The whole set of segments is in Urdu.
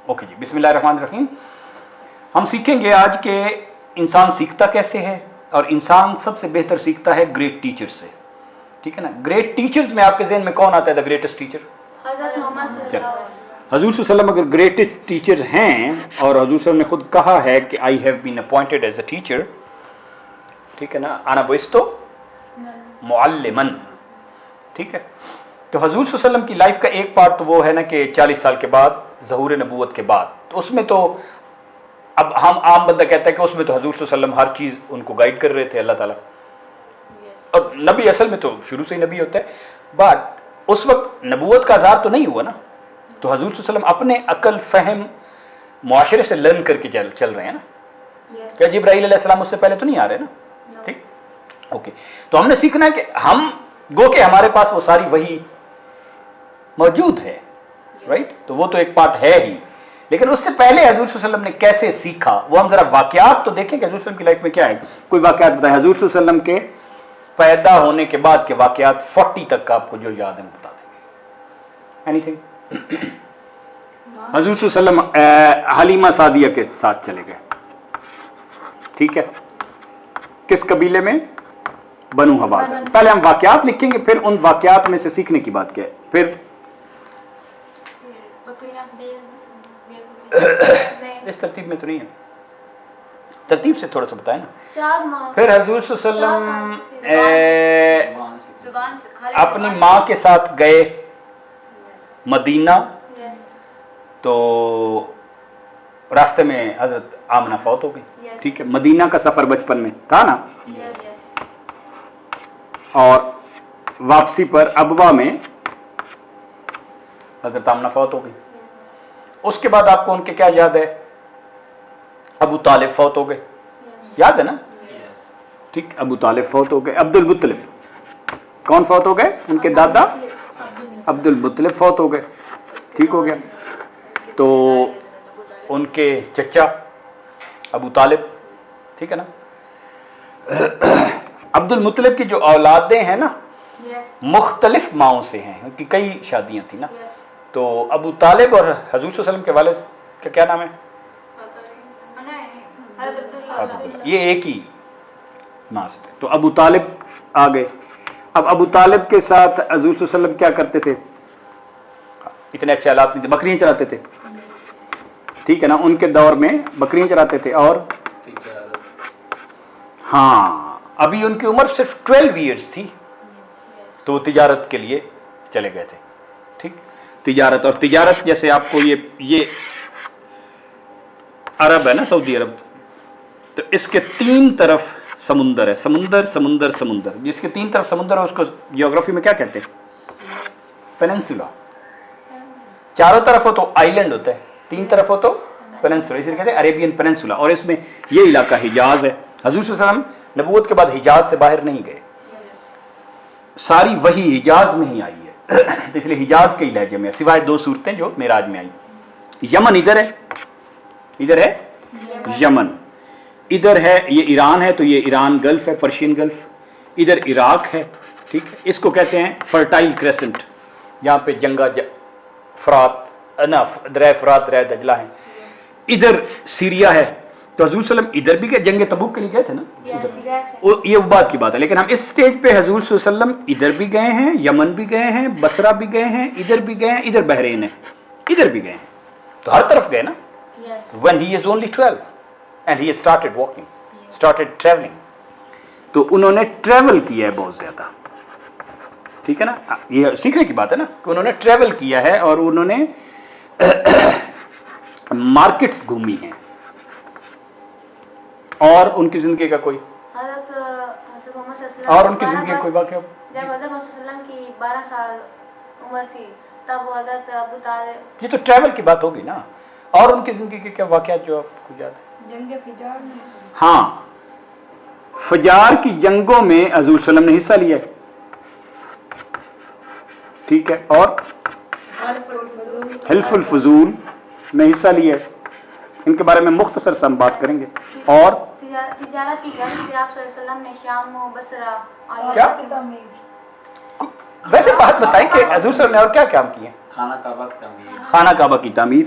اوکے جی، بسم اللہ الرحمن الرحیم. ہم سیکھیں گے آج کہ انسان سیکھتا کیسے ہے، اور انسان سب سے بہتر سیکھتا ہے گریٹ ٹیچر سے. ٹھیک ہے نا؟ گریٹ ٹیچرز میں آپ کے ذہن میں کون آتا ہے دا گریٹسٹ ٹیچر؟ حضرت محمد صلی اللہ علیہ وسلم. حضور صلی اللہ علیہ وسلم اگر گریٹسٹ ٹیچر ہیں، اور حضور صلی اللہ علیہ وسلم نے خود کہا ہے کہ I have been appointed as a teacher, ٹھیک ہے نا، انا بعثت معلمن. ٹھیک ہے، تو حضور صلی اللہ علیہ وسلم کی لائف کا ایک پارٹ تو وہ ہے نا کہ 40 سال کے بعد ظہور نبوت کے بعد، تو اس میں تو اب ہم عام بندہ کہتا ہے کہ اس میں تو حضور صلی اللہ علیہ وسلم ہر چیز ان کو گائیڈ کر رہے تھے اللہ تعالیٰ، اور نبی اصل میں تو شروع سے ہی نبی ہوتا ہے، بٹ اس وقت نبوت کا اظہار تو نہیں ہوا نا، تو حضور صلی اللہ علیہ وسلم اپنے عقل فہم معاشرے سے لرن کر کے چل رہے ہیں نا. کیا جبرائیل علیہ السلام اس سے پہلے تو نہیں آ رہے نا؟ ٹھیک، اوکے. تو ہم نے سیکھنا ہے کہ ہم گو کہ ہمارے پاس وہ ساری وہی موجود ہے، رائٹ؟ تو وہ تو ایک پارٹ ہے ہی، لیکن اس سے پہلے حضور صلی اللہ علیہ وسلم نے کیسے سیکھا وہ ہم ذرا واقعات تو دیکھیں کہ حضور صلی اللہ علیہ وسلم کی لائف میں کیا ہے. کوئی واقعات بتائیں حضور صلی اللہ علیہ وسلم کے پیدا ہونے کے بعد کے واقعات 40 تک آپ کو جو یاد ہیں بتا دیں گے. Any thing? حضور صلی اللہ علیہ وسلم حلیمہ سعدیہ کے ساتھ چلے گئے، ٹھیک ہے، کس قبیلے میں؟ بنو حوازن. پہلے ہم واقعات لکھیں گے، پھر ان واقعات میں سے سیکھنے کی بات کیا ہے. پھر اس ترتیب میں تو نہیں ہے، ترتیب سے تھوڑا سا بتائیں نا. پھر حضور صلی اللہ علیہ وسلم اپنی ماں کے ساتھ گئے مدینہ، تو راستے میں حضرت آمنہ فوت ہو گئی. ٹھیک ہے، مدینہ کا سفر بچپن میں تھا نا، اور واپسی پر ابوا میں حضرت آمنہ فوت ہو گئی. اس کے بعد آپ کو ان کے کیا یاد ہے؟ ابو طالب فوت ہو گئے، یاد ہے نا؟ ٹھیک، ابو طالب فوت ہو گئے. عبد المطلب کون فوت ہو گئے؟ ان کے دادا عبد المطلب فوت ہو گئے. ٹھیک ہو گیا، تو ان کے چچا ابو طالب، ٹھیک ہے نا. عبد المطلب کی جو اولادیں ہیں نا مختلف ماؤں سے ہیں، ان کی کئی شادیاں تھیں نا. تو ابو طالب اور حضور صلی اللہ علیہ وسلم کے والد کا کیا نام ہے؟ یہ ایک ہی ماں سے تھے. تو ابو طالب آ گئے. اب ابو طالب کے ساتھ حضور صلی اللہ علیہ وسلم کیا کرتے تھے؟ اتنے اچھے حالات نہیں تھے، بکریاں چراتے تھے. ٹھیک ہے نا، ان کے دور میں بکریاں چراتے تھے. اور ہاں، ابھی ان کی عمر صرف 12 ایئرز تھی، تو وہ تجارت کے لیے چلے گئے تھے. ٹھیک، تجارت، اور تجارت جیسے آپ کو یہ عرب ہے نا، سعودی عرب، تو اس کے 3 طرف سمندر ہے، سمندر سمندر سمندر. جس کے 3 طرف سمندر ہے اس کو جیوگرافی میں کیا کہتے ہیں؟ پیننسولا. چاروں طرف ہو تو آئیلینڈ ہوتا ہے، 3 طرف ہو تو پیننسولا، اس لیے کہتے ہیں عریبین پیننسولا. اور اس میں یہ علاقہ حجاز ہے. حضور صلی اللہ علیہ وسلم نبوت کے بعد حجاز سے باہر نہیں گئے، ساری وہی حجاز میں ہی آئی ہے، تو اس لیے حجاز کے لہجے میں، سوائے 2 صورتیں جو معراج میں آئی. یمن ادھر ہے، ادھر ہے یمن، ادھر ہے یہ ایران ہے، تو یہ ایران گلف ہے، پرشین گلف. ادھر عراق ہے، ٹھیک ہے، اس کو کہتے ہیں فرٹائل کریسنٹ، جہاں پہ جنگا فرات نا، دریا فرات دریا دجلہ ہیں. ادھر سیریا ہے. تو حضور صلی اللہ علیہ وسلم ادھر بھی گئے، جنگ تبوک کے لیے گئے تھے نا ادھر. یہ بات کی بات ہے، لیکن ہم اس سٹیج پہ حضور صلی اللہ علیہ وسلم ادھر بھی گئے ہیں، یمن بھی گئے ہیں، بصرہ بھی گئے ہیں، ادھر بھی گئے ہیں، ادھر بحرین ہے، ادھر بھی گئے ہیں، تو ہر طرف گئے نا. when he is only 12 and he has started walking, started traveling. تو انہوں نے ٹریول کیا ہے بہت زیادہ. ٹھیک ہے نا، یہ سیکھنے کی بات ہے نا کہ انہوں نے ٹریول کیا ہے، اور انہوں نے مارکیٹس گھومی ہیں. اور ان کی زندگی کا کوئی اور ان کی زندگی کا کوئی واقعہ؟ جب حضرت محمد صلی اللہ علیہ وسلم کی 12 سال عمر تھی تب وہ حضرت ابو طالب، یہ تو ٹریول کی بات ہوگی نا. اور ان کی زندگی کے کیا واقعات جو آپ کو یاد ہے؟ جنگ فجار میں. ہاں، فجار کی جنگوں میں حضور صلی اللہ علیہ وسلم نے حصہ لیا ہے. ٹھیک ہے، اور حلف الفضول میں حصہ لیا ہے. ان کے بارے میں مختصر سے ہم بات کریں گے. اور تجارت کی غرض سے آپ صلی اللہ علیہ وسلم نے شام و بصرہ کیا ویسے بات بتائیں کہ حضور صلی اللہ علیہ وسلم نے اور کیا کام کیے؟ خانہ کعبہ کی تعمیر. خانہ کعبہ کی تعمیر.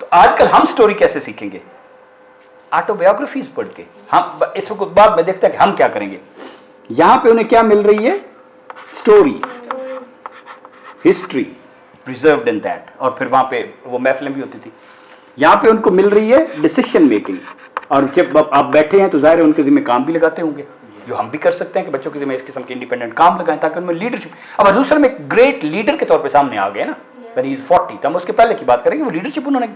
تو آج کل ہم سٹوری کیسے سیکھیں گے؟ آٹوبیوگرافیز پڑھ کے. ہم اس وقت بعد میں دیکھتے ہیں کہ ہم کیا کریں گے. یہاں پہ انہیں کیا مل رہی ہے؟ Story, history preserved in that. اور پھر وہاں پہ وہ محفلیں بھی ہوتی تھی. یہاں پہ ان کو مل رہی ہے ڈیسیشن میکنگ. اور جب آپ بیٹھے ہیں تو ظاہر ہے ان کے ذمہ کام بھی لگاتے ہوں گے جو ہم بھی کر سکتے ہیں کہ بچوں کے ذمہ اس قسم کے انڈیپینڈنٹ کام لگائیں تاکہ ان میں لیڈرشپ. اب حضور صلی اللہ علیہ وسلم ایک گریٹ لیڈر کے طور پہ سامنے آ گئے نا when he is 40. تو ہم اس کے پہلے کی بات کریں گے وہ لیڈرشپ انہوں نے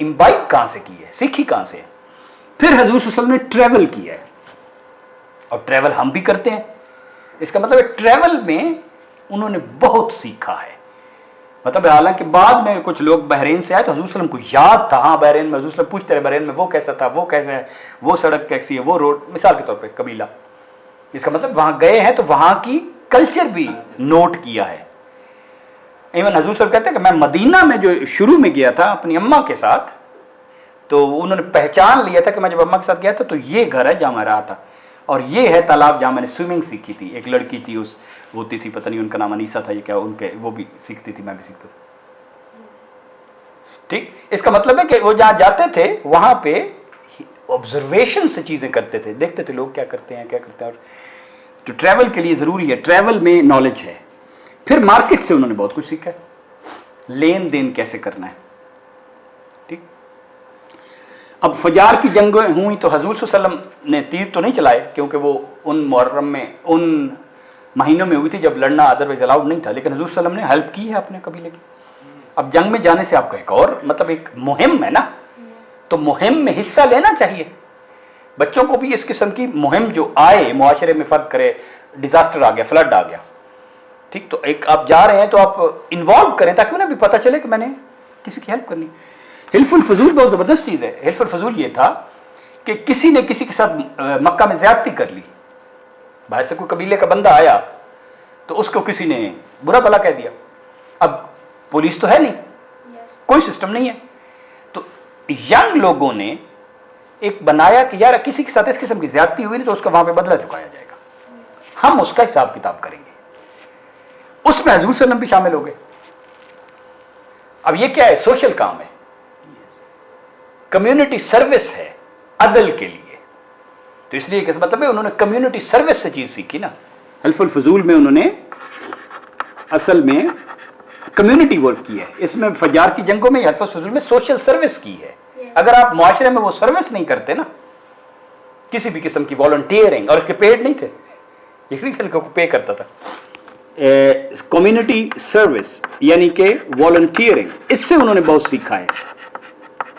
امبائب کہاں سے کی ہے، سیکھی کہاں سے ہے. پھر حضور صلی اللہ علیہ وسلم نے ٹریول کیا ہے اور ٹریول ہم بھی کرتے ہیں. اس کا مطلب ہے ٹریول میں انہوں نے بہت سیکھا ہے. مطلب حالانکہ بعد میں کچھ لوگ بحرین سے آئے تو حضور صلی اللہ علیہ وسلم کو یاد تھا ہاں بحرین میں، حضور صلی اللہ علیہ وسلم پوچھتے رہے بحرین میں وہ کیسا تھا، وہ کیسا ہے، وہ سڑک کیسی ہے، وہ روڈ. مثال کے طور پہ قبیلہ، اس کا مطلب وہاں گئے ہیں تو وہاں کی کلچر بھی نوٹ کیا ہے. ایون حضور صاحب کہتے ہیں کہ میں مدینہ میں جو شروع میں گیا تھا اپنی اماں کے ساتھ تو انہوں نے پہچان لیا تھا کہ میں جب اماں کے ساتھ گیا تھا تو یہ گھر ہے جہاں میں رہا تھا اور یہ ہے تالاب جہاں میں نے سوئمنگ سیکھی تھی. ایک لڑکی تھی اس ہوتی تھی پتہ نہیں ان کا نام انیسا تھا یہ کیا، ان کے وہ بھی سیکھتی تھی، میں بھی سیکھتا تھا. ٹھیک. اس کا مطلب ہے کہ وہ جہاں جاتے تھے وہاں پہ آبزرویشن سے چیزیں کرتے تھے، دیکھتے تھے لوگ کیا کرتے ہیں کیا کرتے ہیں. اور جو ٹریول کے لیے ضروری ہے، ٹریول میں نالج ہے. پھر مارکیٹ سے انہوں نے بہت کچھ سیکھا ہے، لین دین کیسے کرنا ہے. ٹھیک. اب فجار کی جنگیں ہوئی تو حضور صلی اللہ علیہ وسلم نے تیر تو نہیں چلائے کیونکہ وہ ان محرم میں ان مہینوں میں ہوئی تھی جب لڑنا ادروائز الاؤڈ نہیں تھا، لیکن حضور صلی اللہ علیہ وسلم نے ہیلپ کی ہے اپنے قبیلے کی. اب جنگ میں جانے سے آپ کا ایک اور مطلب ایک مہم ہے نا، تو مہم میں حصہ لینا چاہیے. بچوں کو بھی اس قسم کی مہم جو آئے معاشرے میں، فرض کرے ڈیزاسٹر آ گیا، فلڈ آ گیا، ٹھیک، تو ایک آپ جا رہے ہیں تو آپ انوالو کریں تاکہ انہیں بھی پتہ چلے کہ میں نے کسی کی ہیلپ کرنی. حلف الفضول بہت زبردست چیز ہے. حلف الفضول یہ تھا کہ کسی نے کسی کے ساتھ مکہ میں زیادتی کر لی، باہر سے کوئی قبیلے کا بندہ آیا تو اس کو کسی نے برا بھلا کہہ دیا. اب پولیس تو ہے نہیں، کوئی سسٹم نہیں ہے، تو ینگ لوگوں نے ایک بنایا کہ یار کسی کے ساتھ اس قسم کی زیادتی ہوئی نہیں تو اس کا وہاں پہ بدلہ چکایا جائے گا، ہم اس کا حساب کتاب کریں گے. اس میں حضور صلی اللہ علیہ وسلم بھی شامل ہو گئے. اب یہ کیا ہے؟ سوشل کام ہے، کمیونٹی سروس ہے عدل کے لیے. تو اس لیے کہ مطلب ہے انہوں نے کمیونٹی سروس سے چیز سیکھی نا. حلف الفضول میں انہوں نے اصل میں کمیونٹی ورک کی ہے. اس میں فجار کی جنگوں میں حلف الفضول میں سوشل سروس کی ہے. اگر آپ معاشرے میں وہ سروس نہیں کرتے نا کسی بھی قسم کی والنٹیئرنگ، اور اس کے پیڈ نہیں تھے، یہ کو پے کرتا تھا. کمیونٹی سروس یعنی کہ والنٹیئرنگ، اس سے انہوں نے بہت سیکھا ہے.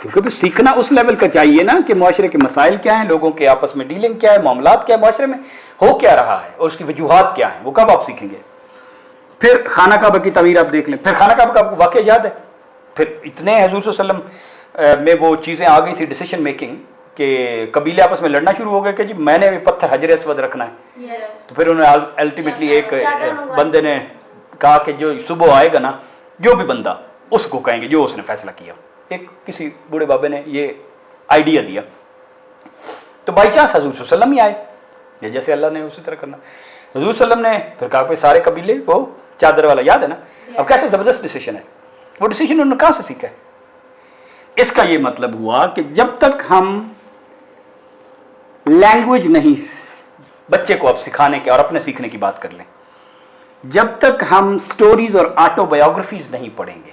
کیونکہ سیکھنا اس لیول کا چاہیے نا کہ معاشرے کے مسائل کیا ہیں، لوگوں کے آپس میں ڈیلنگ کیا ہے، معاملات کیا ہے، معاشرے میں ہو کیا رہا ہے اور اس کی وجوہات کیا ہیں، وہ کب آپ سیکھیں گے. پھر خانہ کعبہ کی تعمیر آپ دیکھ لیں. پھر خانہ کعبہ کا آپ کو واقعہ یاد ہے، پھر اتنے حضور صلی اللہ علیہ وسلم میں وہ چیزیں آ گئی تھی ڈیسیشن میکنگ کہ قبیلے آپس میں لڑنا شروع ہو گئے کہ جی میں نے بھی پتھر حجر اسود رکھنا ہے. تو پھر انہوں نے الٹیمیٹلی ایک بندے نے کہا کہ جو صبح آئے گا نا جو بھی بندہ اس کو کہیں گے جو اس نے فیصلہ کیا. ایک کسی بوڑھے بابے نے یہ آئیڈیا دیا تو بائی چانس حضور صلی اللہ علیہ وسلم ہی آئے، جیسے اللہ نے اسی طرح کرنا. حضور صلی اللہ علیہ وسلم نے پھر کہا کہ سارے قبیلے کو چادر والا یاد ہے نا. اب کیسے زبردست ڈیسیشن ہے، وہ ڈیسیشن انہوں نے کہاں سے سیکھا ہے. اس کا یہ مطلب ہوا کہ جب تک ہم لینگویج نہیں بچے کو اب سکھانے کے اور اپنے سیکھنے کی بات کر لیں، جب تک ہم سٹوریز اور آٹو بایوگرافیز نہیں پڑھیں گے،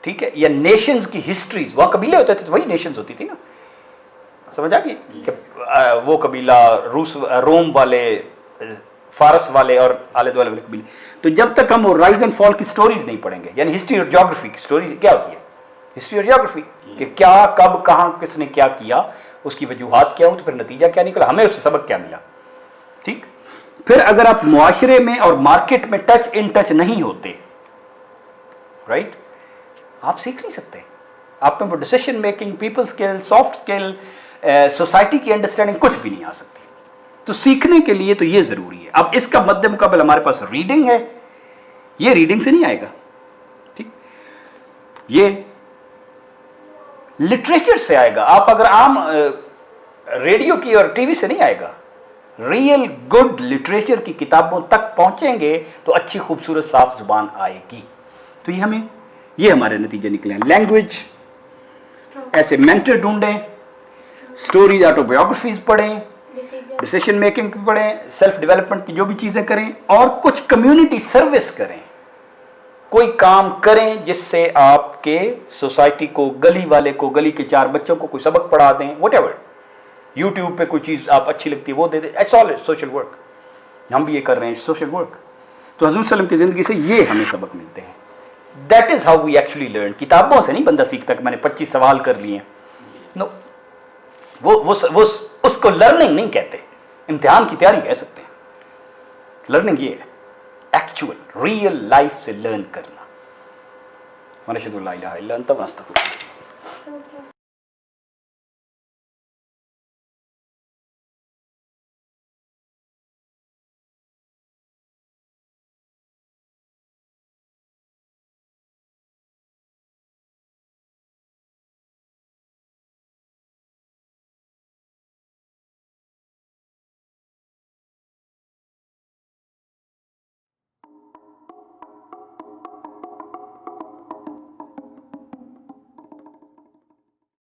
ٹھیک ہے، یا نیشنز کی ہسٹریز، وہاں قبیلے ہوتے تھے تو وہی نیشنز ہوتی تھی نا. سمجھ آ گئی کہ وہ قبیلہ روم والے، فارس والے اور آلے دوالے والے قبیلے. تو جب تک ہم رائز اینڈ فال کی سٹوریز نہیں پڑھیں گے، یعنی ہسٹری اور جیوگرافی کی سٹوری کیا ہوتی ہے، ہسٹری اور جیوگرافی کہ کیا کب کہاں کس نے کیا کیا، اس کی وجوہات کیا ہوں، تو پھر نتیجہ کیا نکلا، ہمیں اس سے سبق کیا ملا. ٹھیک. پھر اگر آپ معاشرے میں اور مارکیٹ میں ٹچ ان ٹچ نہیں ہوتے، رائٹ، آپ سیکھ نہیں سکتے. آپ میں وہ decision making, people skill, soft skill, society کی انڈرسٹینڈنگ کچھ بھی نہیں آ سکتی. تو سیکھنے کے لیے تو یہ ضروری ہے. اب اس کا مد مقابل ہمارے پاس ریڈنگ ہے، یہ ریڈنگ سے نہیں آئے گا. ٹھیک. یہ لٹریچر سے آئے گا. آپ اگر عام ریڈیو کی اور ٹی وی سے نہیں آئے گا. ریئل گڈ لٹریچر کی کتابوں تک پہنچیں گے تو اچھی خوبصورت صاف زبان آئے گی. تو یہ ہمیں یہ ہمارے نتیجے نکلے ہیں. لینگویج، ایسے مینٹر ڈھونڈیں، سٹوریز آٹوبیوگرافیز پڑھیں، ڈیسیشن میکنگ پڑھیں، سیلف ڈیولپمنٹ کی جو بھی چیزیں کریں، اور کچھ کمیونٹی سروس کریں. کوئی کام کریں جس سے آپ کے سوسائٹی کو، گلی والے کو، گلی کے 4 بچوں کو کوئی سبق پڑھا دیں. واٹ ایور، یوٹیوب پہ کوئی چیز آپ اچھی لگتی ہے وہ دے دیں. It's all social work. ہم بھی یہ کر رہے ہیں سوشل ورک. تو حضور صلی اللہ علیہ وسلم کی زندگی سے یہ ہمیں سبق ملتے ہیں. That is how we actually learn. کتابوں سے نہیں بندہ سیکھتا کہ میں نے 25 سوال کر لیے ہیں. نو، وہ اس کو لرننگ نہیں کہتے، امتحان کی تیاری کہہ سکتے ہیں. لرننگ یہ ہے ایکچوئل ریئل لائف سے لرن کرنا. ونشهد ان لا الہ الا انت ونستغفرک.